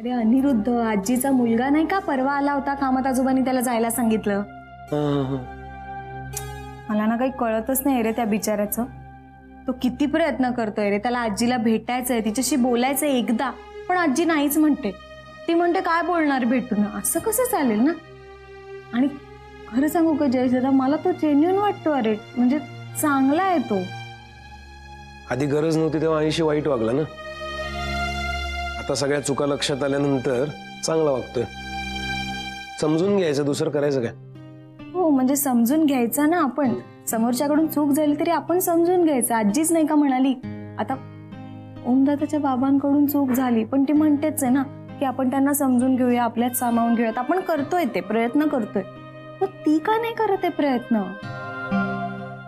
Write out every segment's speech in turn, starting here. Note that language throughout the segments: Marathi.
अरे अनिरुद्ध, आजीचा मुलगा नाही का परवा आला होता, कामात आजोबांनी त्याला जायला सांगितलं. मला ना काही कळतच नाही रे त्या बिचाऱ्याचं. तो किती प्रयत्न करतोय रे, त्याला आजीला भेटायचंय, तिच्याशी बोलायचंय एकदा, पण आजी नाहीच म्हणते. ती म्हणते काय बोलणार भेटून, असं कसं चालेल ना. आणि खरं सांगू का जयेश दादा, मला तो जेन्युइन वाटतो. अरे म्हणजे चांगला आहे तो. आधी गरज नव्हती तेव्हा आईशी वाईट वागला ना. आता सगळ्या चुका लक्षात आल्यानंतर चांगला वागतोय. समजून घ्यायचं, दुसरं करायचं काय. हो म्हणजे समजून घ्यायचं ना आपण. समोरच्याकडून चूक झाली तरी आपण समजून घ्यायचं. आजीच नाही का म्हणाली, आता ओमदादाच्या बाबांकडून चूक झाली पण ती म्हणतेच आहे ना की आपण त्यांना समजून घेऊया, आपल्यात सामावून घेऊयात. आपण करतोय, ते प्रयत्न करतोय. मग ती का नाही करत आहे प्रयत्न.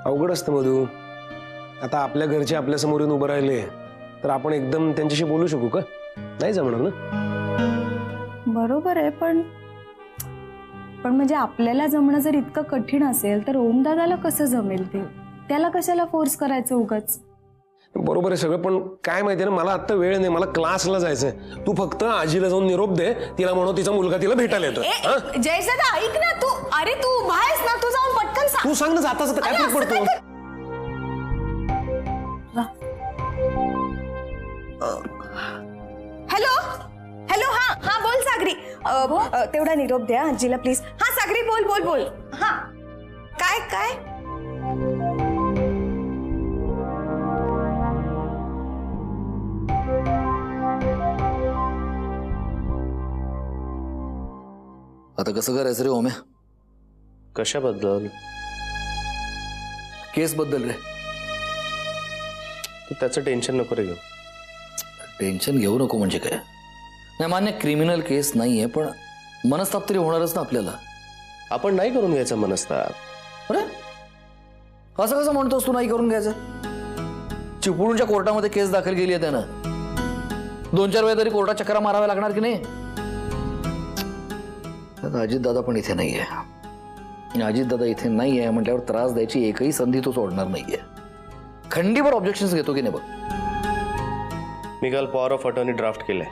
अवघड असतं मधू. आता आपल्या घरचे आपल्या समोर येऊन उभं राहिले तर आपण एकदम त्यांच्याशी बोलू शकू का. नाही जमणार ना. बरोबर आहे, पण म्हणजे आपल्याला जमणं जर इतकं कठीण असेल तर ओमदादाला कसं जमेल ते. त्याला कशाला फोर्स करायचं उगाच. बरोबर आहे सगळं, पण काय माहितीये ना, मला आता वेळ नाही, मला क्लासला जायचंय. तू फक्त आजीला जाऊन निरोप दे, तिला म्हणू तिचा मुलगा तिला भेटायला येतो. जयेश दादा ऐक ना, तू अरे तू उभा आहेस ना, तू जाऊन पटकन सांग. तू सांग ना, जाता जाता काय फरक पडतो. हॅलो हॅलो, हा बोल सागरी. तेवढा निरोप द्या आजीला प्लीज. हा सागरी बोल बोल बोल. हा काय काय. आता कसं करायचं रे ओम्या. कशाबद्दल. केस बद्दल रे. तू त्याचं टेन्शन नको रे घेऊ. टेन्शन घेऊ नको म्हणजे काय. नाही मान्य, क्रिमिनल केस नाहीये, पण मनस्ताप तरी होणारच ना आपल्याला. आपण नाही करून घ्यायचा मनस्ताप. अरे असं कसं म्हणतोस तू नाही करून घ्यायचं. चिपळूणच्या कोर्टामध्ये केस दाखल केली आहे त्यानं. 2-4 वेळा तरी कोर्टात चक्रा माराव्या लागणार की नाही. अजित दादा पण इथे नाहीये. अजित दादा इथे नाहीये म्हटल्यावर त्रास द्यायची एकही संधी तो सोडणार नाहीये. खंडीवर ऑब्जेक्शन्स घेतो की नाही बघ. मी काल पॉवर ऑफ अटॉर्नी ड्राफ्ट केलंय,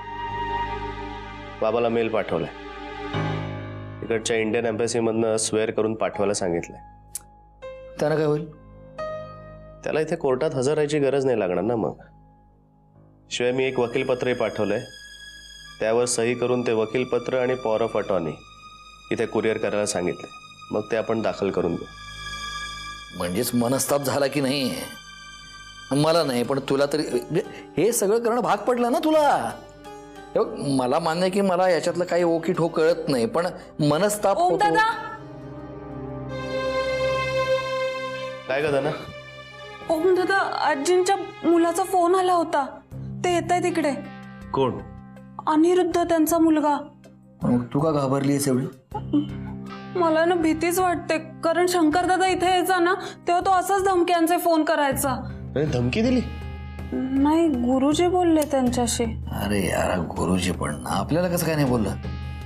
बाबाला मेल पाठवलाय. इकडच्या इंडियन एम्बॅसीमधनं स्वेअर करून पाठवायला सांगितलंय. त्यानं काय होईल. त्याला इथे कोर्टात हजर राहायची गरज नाही लागणार ना. मग शिवाय मी एक वकीलपत्रही पाठवलंय, त्यावर सही करून ते वकीलपत्र आणि पॉवर ऑफ अटॉर्नी इथे कुरिअर करायला सांगितलंय. मग ते आपण दाखल करून देऊ. म्हणजेच मनस्ताप झाला की नाही. मला नाही पण तुला तरी हे सगळं करणं भाग पडलं ना तुला. मला मान्य आहे की मला याच्यातलं काही ओकी ठोक कळत नाही, पण मनस्ताप ओम दादा. काय का ना. ओम दादा, आजींच्या मुलाचा फोन आला होता, ते येत आहे तिकडे. कोण. अनिरुद्ध, त्यांचा मुलगा. तू का घाबरलीस एवढी. मला ना भीतीच वाटते, कारण शंकर दादा इथे यायचा ना तेव्हा तो असाच धमक्यांचे फोन करायचा. धमकी दिली. नाही, गुरुजी बोलले त्यांच्याशी. अरे यार गुरुजी पण आपल्याला कसं काय नाही बोललं.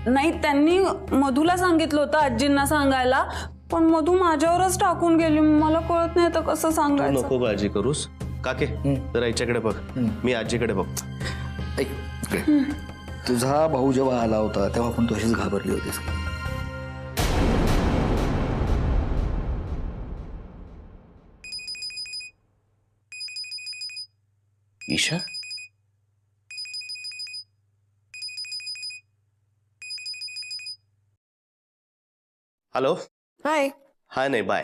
नाही, त्यांनी मधूला सांगितलं होतं आजींना सांगायला, पण मधू माझ्यावरच टाकून गेली. मला कळत नाही तर कसं सांगायचं. नको काळजी करूस. काके जरा आईच्याकडे बघ, मी आजीकडे बघ. ऐक, तुझा भाऊ जेव्हा आला होता तेव्हा पण तू अशीच घाबरली होतीस. ईशा. हॅलो. हाय. हाय नाही बाय.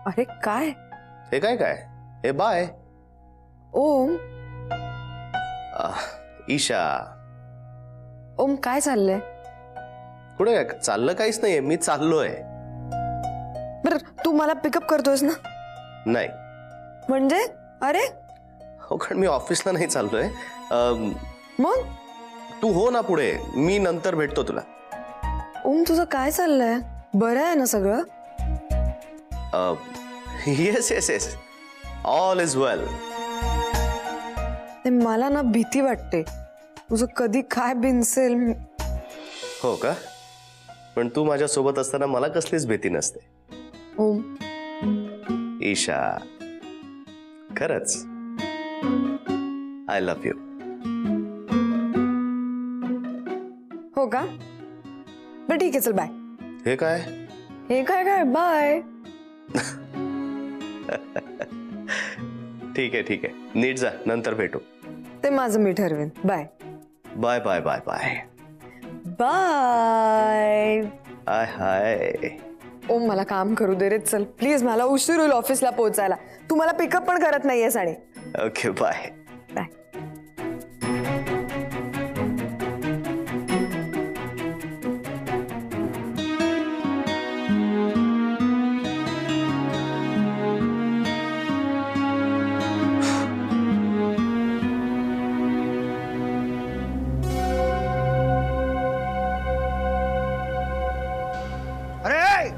अरे काय. हे काय काय हे बाय. ओम. ईशा. ओम काय चाललंय. कुठे चाललं काहीच नाहीये, मी चाललोय. बर तू मला पिकअप करतोयस ना. नाही म्हणजे. अरे हो, कारण मी ऑफिसला नाही चाललोय. मग तू हो ना पुढे, मी नंतर भेटतो तुला. ओम तुझं काय चाललंय, बरं आहे ना सगळं. Yes yes yes, all is well. मला ना भीती वाटते, तुझं कधी काय बिनसेल. हो का. पण तू माझ्या सोबत असताना मला कसलीच भीती नसते. ओम. ईशा, खरंच आय लव्ह यू. हो का? बरं ठीक आहे, चल बाय. हे काय? हे काय काय बाय. ठीक आहे, नीट जा, नंतर भेटू. ते माझं मी ठरवेन. Bye bye bye bye bye. Bye. Hi hi. ओ मला काम करू दे रे, चल प्लीज, मला उशीर होईल ऑफिसला पोहोचायला. तू मला पिकअप पण करत नाहीयेस. आणि ओके बाय. बाय. अरे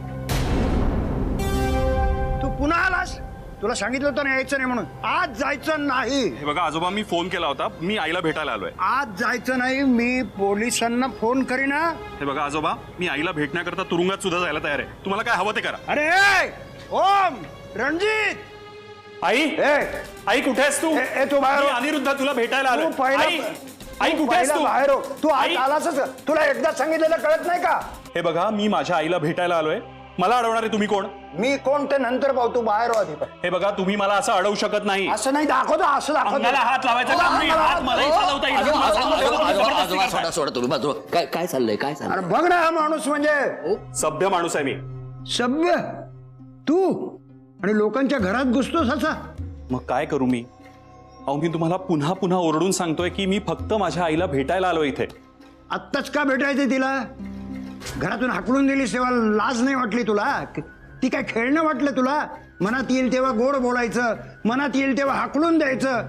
तू पुन्हा आलास? तुला सांगितलं होतं ना यायचं नाही म्हणून. आज जायचं नाही. हे बघा आजोबा, मी फोन केला होता, मी आईला भेटायला आलोय. आज जायचं नाही. मी पोलिसांना फोन करीना. हे बघा आजोबा, मी आईला भेटण्याकरता तुरुंगात सुद्धा जायला तयार आहे. तुम्हाला काय हवं ते करा. अरे ओम, रणजित, आई, ए, आई कुठे आहेस तू? तू बाहेर मी हो. अनिरुद्ध तुला भेटायला आलोय. तू पहिला- आई, आई तू कुठे आहेस पहिला तू? बाहेर हो. तू आज आई. आलासच. तुला एकदा सांगितलेलं कळत नाही का? हे बघा, मी माझ्या आईला भेटायला आलोय. मला अडवणारे तुम्ही कोण? मी कोण ते नंतर पाहू. तू बाहेर हो आधी. हे बघा, तुम्ही मला असं अडवू शकत नाही. असं नाही दाखवतो, असं दाखवतो. अंगाला हात लावायचा काम नाही. हात मलाही चालवता येईल. आजोबा सोडा सोडा तुम्ही बाजू. काय चाललंय, काय अरे चाललंय? बघ ना, हा माणूस म्हणजे सभ्य माणूस आहे मी. सभ्य. तू आणि लोकांच्या घरात घुसतोस असा. मग काय करू मी? अहो, मी तुम्हाला पुन्हा पुन्हा ओरडून सांगतोय की मी फक्त माझ्या आईला भेटायला आलो इथे. आत्ताच का भेटायचं तिला? घरातून हाकलून दिलीस तेव्हा लाज नाही वाटली तुला? ती काय खेळणं वाटलं तुला? मनात येईल तेव्हा गोड बोलायचं, मनात येईल तेव्हा हाकलून द्यायचं.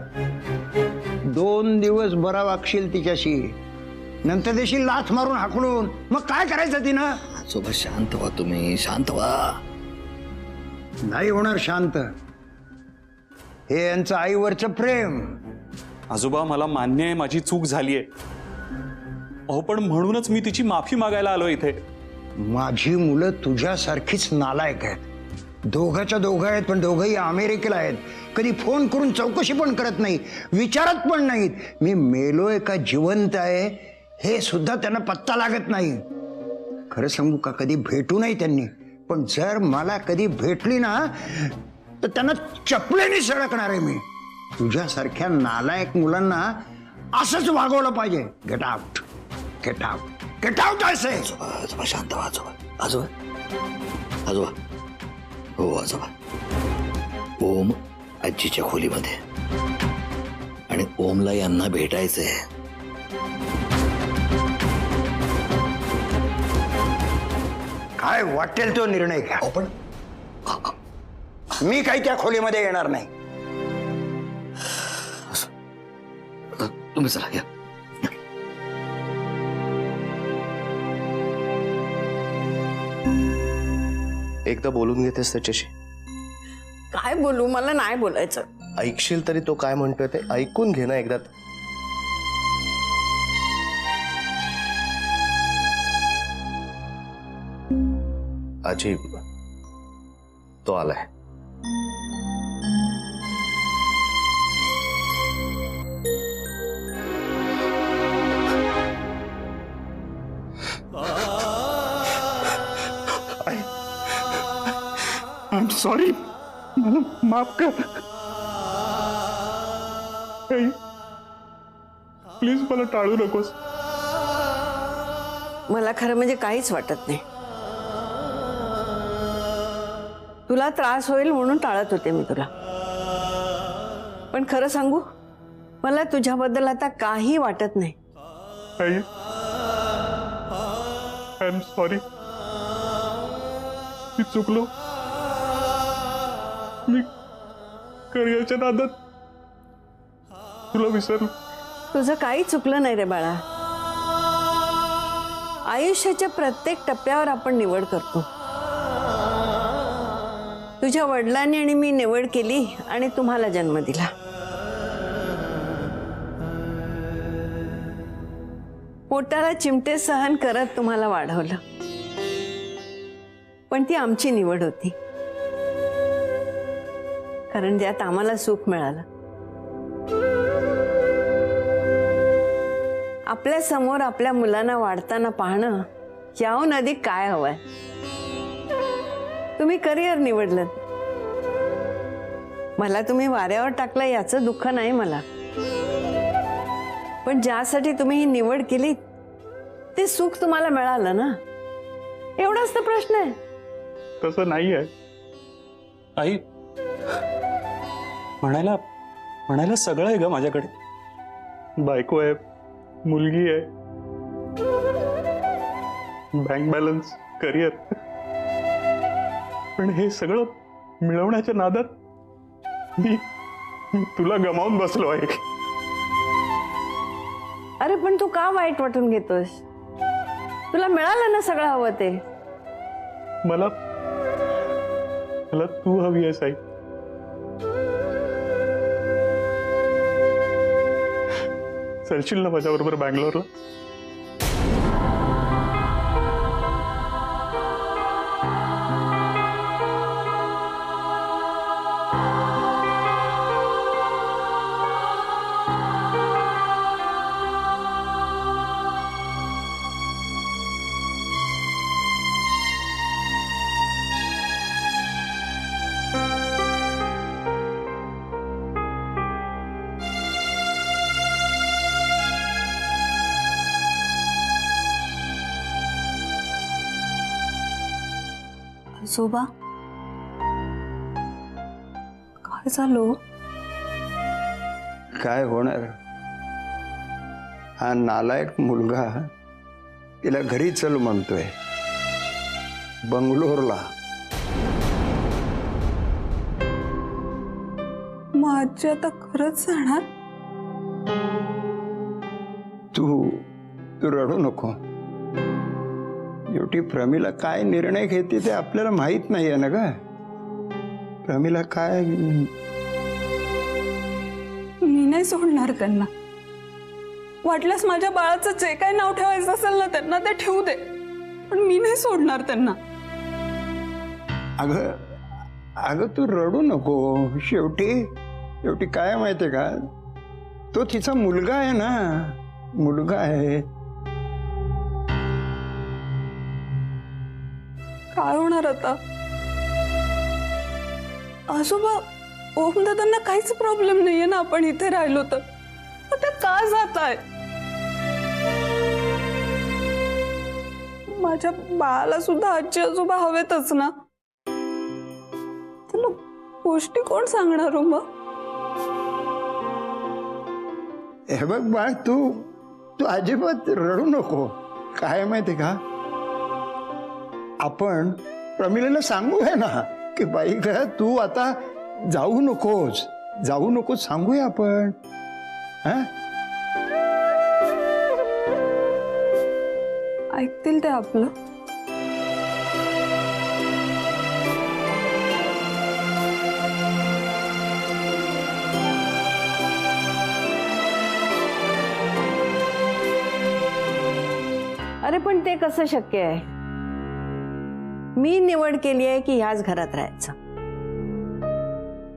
2 दिवस बरा वागशील तिच्याशी, नंतर देशील लाथ मारून हाकलून. मग काय करायचं तिनं? आजोबा शांत व्हा, तुम्ही शांत व्हा. नाही होणार शांत. हे यांचं आईवरचं प्रेम. आजोबा, मला मान्य आहे माझी चूक झालीये. अहो, पण म्हणूनच मी तिची माफी मागायला आलो इथे. माझी मुलं तुझ्यासारखीच नालायक आहेत. दोघाच्या दोघं आहेत, पण दोघंही अमेरिकेला आहेत. कधी फोन करून चौकशी पण करत नाही, विचारत पण नाहीत मी मेलोय का जिवंत आहे हे सुद्धा त्यांना पत्ता लागत नाही. खरं सांगू का, कधी भेटू नाही त्यांनी. पण जर मला कधी भेटली ना तर त्यांना चपलेने सळकणार आहे मी. तुझ्यासारख्या नालायक मुलांना असंच वागवलं पाहिजे. Get out, get out, get out. असे आजोबा शांत व्हा. आजोबा आजोबा हो आजोबा. ओम आजीच्या खोलीमध्ये, आणि ओमला यांना भेटायचंय. काय वाटेल तो निर्णय घ्या. पण मी काही त्या खोलीमध्ये येणार नाही. तुम्ही चला या. एकदा बोलून घेतेस त्याच्याशी? काय बोलू? मला नाही बोलायचं. ऐकशील तरी तो काय म्हणतोय ते ऐकून घे ना एकदा. आजी, तो आलाय. आय एम सॉरी, मला माफ कर. प्लीज मला टाळू नकोस. मला खरं म्हणजे काहीच वाटत नाही. तुला त्रास होईल म्हणून टाळत होते मी तुला. पण खरं सांगू, मला तुझ्याबद्दल आता काही वाटत नाही. I am sorry. मी चुकलो. मी करिअरच्या नादात तुला विसरलो. तुझं काही चुकलं नाही रे बाळा. आयुष्याच्या प्रत्येक टप्प्यावर आपण निवड करतो. तुझ्या वडिलांनी आणि मी निवड केली आणि तुम्हाला जन्म दिला. पोटाला चिमटे सहन करत तुम्हाला वाढवलं. पण ती आमची निवड होती, कारण त्यात आम्हाला सुख मिळालं. आपल्या समोर आपल्या मुलांना वाढताना पाहणं याहून अधिक काय हवंय? तुम्ही करिअर निवडलं, मला तुम्ही वाऱ्यावर टाकलं याचं दुःख नाही मला, पण ज्यासाठी तुम्ही ही निवड केली ते सुख तुम्हाला मिळालं ना, एवढाच तर प्रश्न आहे. तसं नाही आहे आई. म्हणायला सगळं आहे ग माझ्याकडे. बायको आहे, मुलगी आहे, बँक बॅलन्स, करिअर. पण हे सगळं मिळवण्याच्या नादात मी तुला गमावून बसलो आहे. अरे पण तू का वाईट वाटून घेतोस? तुला मिळालं ना सगळं हवं ते. मला तू हवी आहेस आई. चलशील ना माझ्याबरोबर बँगलोरला? आजोबा, काय झालं? काय होणार? हा नालायक मुलगा तिला घरी चल म्हणतोय, बंगलोरला. माझी आता खरंच जाणार? तू रडू नको. शेवटी प्रमिला काय निर्णय घेते ते आपल्याला माहित नाही आहे ना ग. प्रमिला काय, मी नाही सोडणार त्यांना. वाटल्यास माझ्या बाळाचं जे काही नाव ठेवायचं असेल ना त्यांना ते ठेवू दे, पण मी नाही सोडणार त्यांना. अगं अगं तू रडू नको. शेवटी काय माहितीये का, तो तिचा मुलगा आहे ना, मुलगा आहे. काय होणार आता? आजोबा, ओम दादांना काहीच प्रॉब्लेम नाहीये ना आपण इथे राहिलो तर. आता का जाताय? माझ्या बाळाला सुद्धा आजी आजोबा हवेतच ना. त्याला गोष्टी कोण सांगणार हो मग? हे बघ बाळ, तू अजिबात रडू नको. काय माहिती का, आपण प्रमिलेला सांगूया ना की बाई ग तू आता जाऊ नकोस सांगूया आपण. ऐकतील ते आपलं? अरे पण ते कसं शक्य आहे? मी निवड केली आहे की ह्याच घरात राहायचं.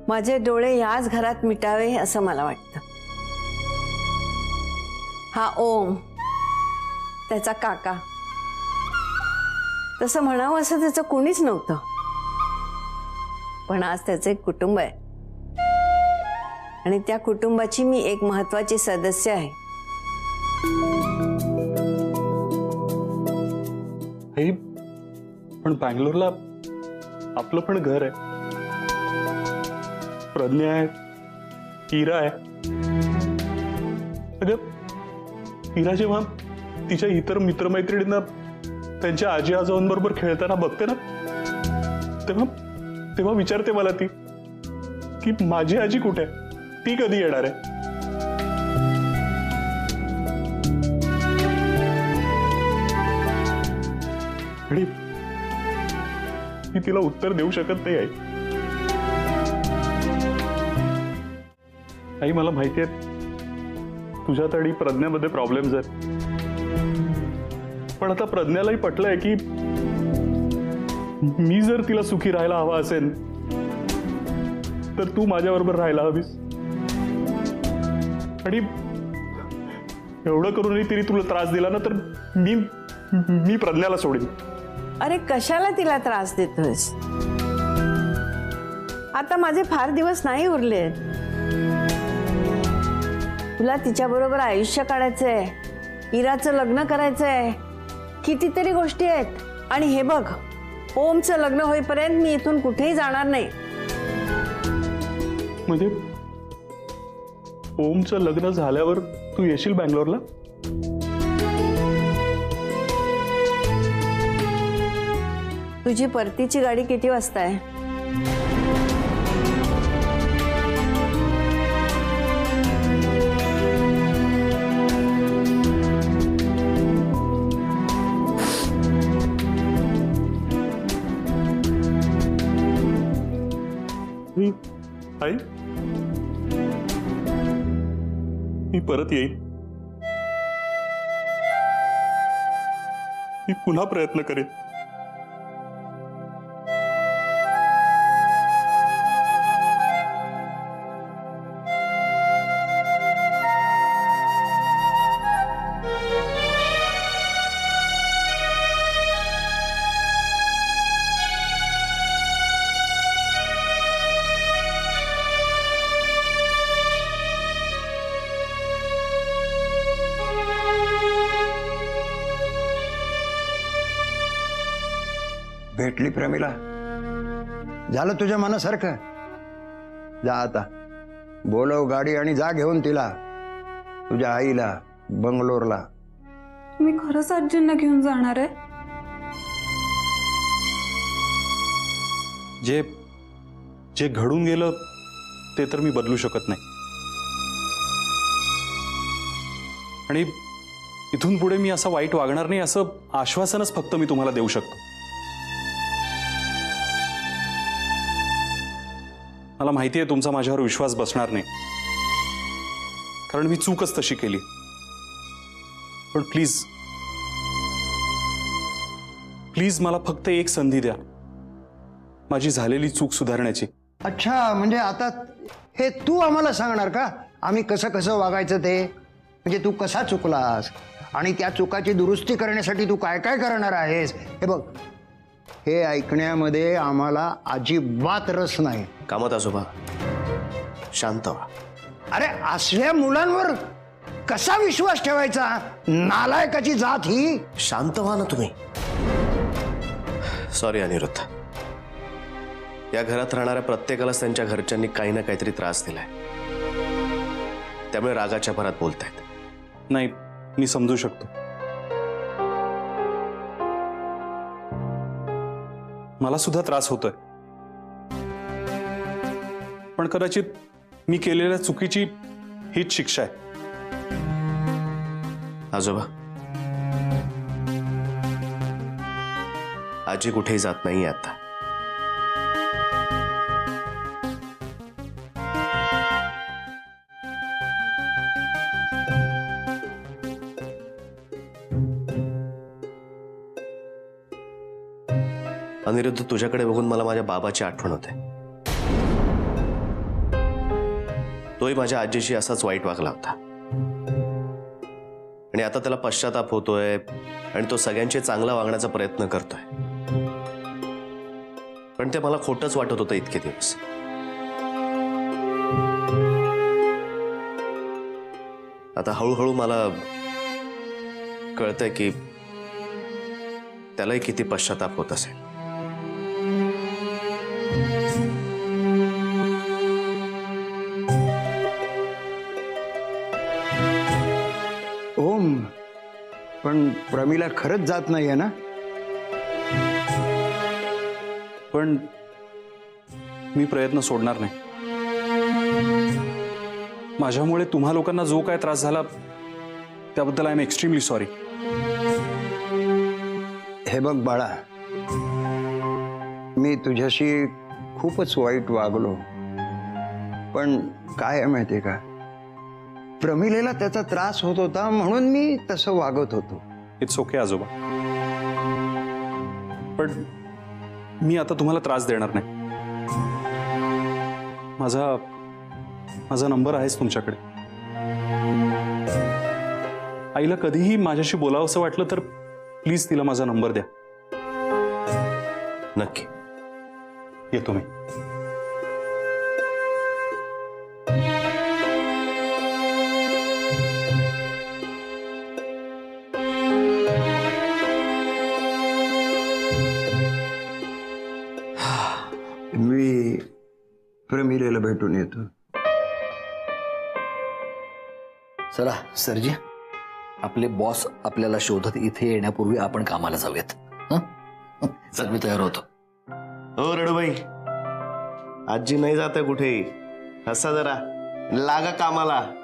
माझे डोळे ह्याच घरात मिटावे असं मला वाटतं. हा ओम, त्याचा काका, तसं म्हणावं असं त्याचं कोणीच नव्हतं, पण आज त्याचं एक कुटुंब आहे आणि त्या कुटुंबाची मी एक महत्वाची सदस्य आहे. आई, पण बँगलोरला आपलं पण घर आहे, प्रज्ञा आहे, इरा आहे. अगं इरा जेव्हा तिच्या इतर मित्रमैत्रिणींना त्यांच्या आजी आजोबांबरोबर खेळताना बघते ना, तेव्हा विचारते मला ती की माझी आजी कुठे आहे, ती कधी येणार आहे. आणि मी तिला उत्तर देऊ शकत नाही. आई मला माहिती आहे तुझ्यात आणि प्रज्ञामध्ये प्रॉब्लेम्स आहेत, पण आता प्रज्ञालाही पटलंय की मी जर तिला सुखी राहायला हवा असेल तर तू माझ्याबरोबर राहायला हवीस. आणि एवढं करूनही तिने तुला त्रास दिला ना तर मी प्रज्ञाला सोडेन. अरे कशाला तिला त्रास देतोयस? आता माझे फार दिवस नाही उरले. तुला तिच्याबरोबर आयुष्य काढायचंय, इराचं लग्न करायचंय, कितीतरी गोष्टी आहेत. आणि हे बघ, ओमचं लग्न होईपर्यंत मी इथून कुठेही जाणार नाही. म्हणजे ओमचं लग्न झाल्यावर तू येशील बँगलोरला? तुझी परतीची गाडी किती वाजता आहे? आई, मी परत येईन. मी पुन्हा प्रयत्न करेन. भेटली प्रमिला? झालं तुझ्या मनासारखं? जा आता, बोलव गाडी आणि जा घेऊन तिला, तुझ्या आईला बंगलोरला. तुम्ही खरंच आजींना घेऊन जाणार आहे? जे जे घडून गेलं ते तर मी बदलू शकत नाही. आणि इथून पुढे मी असं वाईट वागणार नाही असं आश्वासनच फक्त मी तुम्हाला देऊ शकतो. मला माहिती आहे तुमचा माझ्यावर विश्वास बसणार नाही, कारण मी चूकच तशी केली. पण प्लीज प्लीज मला फक्त एक संधी द्या माझी झालेली चूक सुधारण्याची. अच्छा, म्हणजे आता हे तू आम्हाला सांगणार का आम्ही कसं कसं वागायचं ते? म्हणजे तू कसा चुकलास आणि त्या चुकाची दुरुस्ती करण्यासाठी तू काय काय करणार आहेस? हे बघ, हे ऐकण्यामध्ये आम्हाला अजिबात रस नाही. कामत आजोबा, शांत व्हा. अरे असल्या मुलांवर कसा विश्वास ठेवायचा? नालायकाची जात ही. शांत व्हा ना तुम्ही. सॉरी अनिरुद्ध, या घरात राहणाऱ्या प्रत्येकालाच त्यांच्या घरच्यांनी काही ना काहीतरी त्रास दिलाय, त्यामुळे रागाच्या भरात बोलतायत. नाही, मी समजू शकतो. मला सुद्धा त्रास होतोय, पण कदाचित मी केलेल्या चुकीची हीच शिक्षा आहे. आजोबा, आजी कुठेही जात नाही आता. अनिरुद्ध, तुझ्याकडे बघून मला माझ्या बाबाची आठवण होते. तोही माझ्या आजीशी असाच वाईट वागला होता आणि आता त्याला पश्चाताप होतोय आणि तो सगळ्यांशी चांगला वागण्याचा प्रयत्न करतोय. पण ते मला खोटंच वाटत होतं इतके दिवस. आता हळूहळू मला कळतंय की त्यालाही किती पश्चाताप होत असेल. ओम, पण प्रमिला खरंच जात नाहीये ना? पण मी प्रयत्न सोडणार नाही. माझ्यामुळे तुम्हा लोकांना जो काय त्रास झाला त्याबद्दल आय एम एक्स्ट्रीमली सॉरी. हे बघ बाळा, मी तुझ्याशी खूपच वाईट वागलो, पण काय आहे माहितीये का, प्रमिलेला त्याचा त्रास होत होता म्हणून मी तसं वागत होतो. इट्स ओके आजोबा, पण मी आता तुम्हाला त्रास देणार नाही. माझा नंबर आहेच तुमच्याकडे. आईला कधीही माझ्याशी बोलावं असं वाटलं तर प्लीज तिला माझा नंबर द्या. नक्की. येतो मी. मी प्रमिलेला भेटून येतो. चला सरजी, आपले बॉस आपल्याला शोधत इथे येण्यापूर्वी आपण कामाला जाऊयात. हं? चल मी तयार होतो. हो रडूबाई, आजी नाही जात कुठेही. हसा जरा, लागा कामाला.